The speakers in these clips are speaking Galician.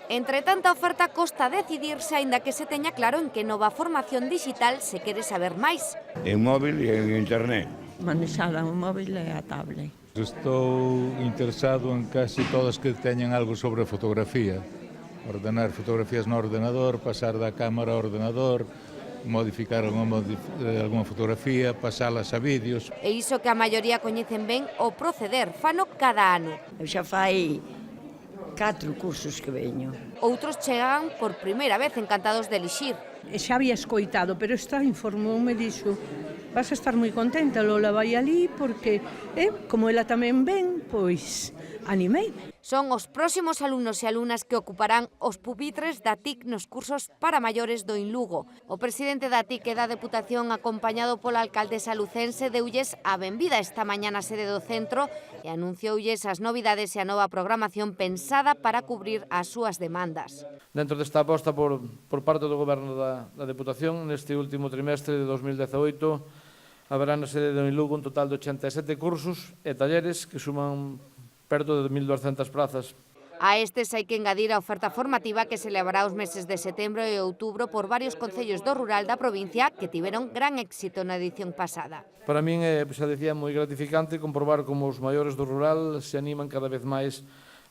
Entre tanta oferta costa decidirse, aínda que se teña claro en que nova formación digital se quere saber máis. En móvil e en internet. Manexala o móvil e a tablet. Estou interesado en casi todas que teñen algo sobre fotografía. Ordenar fotografías no ordenador, pasar da cámara ao ordenador, modificar algunha fotografía, pasalas a vídeos. E iso que a maioría coñecen ben o proceder, fano cada ano. Eu xa fai 4 cursos que veño. Outros chegan por primeira vez encantados de elixir. Xa había escoitado, pero esta informoume, dixo, vas a estar moi contenta, Lola vai ali, porque, como ela tamén ven, pois, animei. Son os próximos alumnos e alumnas que ocuparán os pupitres da TIC nos cursos para maiores do Inlugo. O presidente da TIC e da Deputación, acompañado pola alcaldesa lucense, deulles a benvida esta mañá na sede do centro e anuncioulles as novidades e a nova programación pensada para cubrir as súas demandas. Dentro desta aposta por parte do Goberno da Deputación, neste último trimestre de 2018, haberá na sede do Inlugo un total de 87 cursos e talleres que suman perto de 1.200 plazas. A estes hai que engadir a oferta formativa que se levará os meses de setembro e outubro por varios concellos do rural da provincia que tiveron gran éxito na edición pasada. Para min é, xa dicía, moi gratificante comprobar como os maiores do rural se animan cada vez máis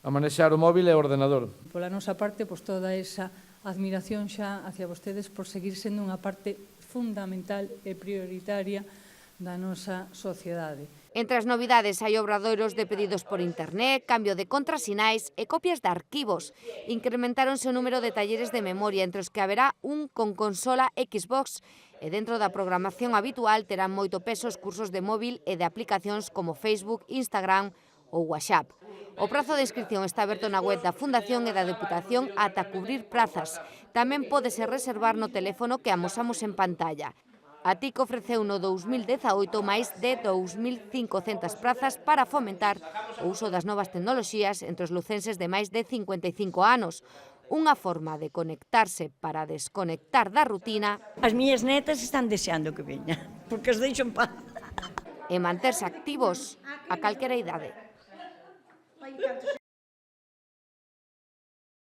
a manexar o móvil e o ordenador. Pola nosa parte, toda esa admiración xa hacia vostedes por seguir sendo unha parte fundamental e prioritaria da nosa sociedade. Entre as novidades hai obradoiros de pedidos por internet, cambio de contrasinais e copias de arquivos. Incrementáronse o número de talleres de memoria, entre os que haberá un con consola Xbox, e dentro da programación habitual terán moito peso os cursos de móvil e de aplicacións como Facebook, Instagram ou WhatsApp. O prazo de inscripción está aberto na web da Fundación e da Deputación ata cubrir prazas. Tamén pódese reservar no teléfono que amosamos en pantalla. A TIC ofreceu no 2018 máis de 2.500 prazas para fomentar o uso das novas tecnoloxías entre os lucenses de máis de 55 anos. Unha forma de conectarse para desconectar da rutina. As miñas netas están deseando que veña, porque as deixo en paz. E manterse activos a calquera idade.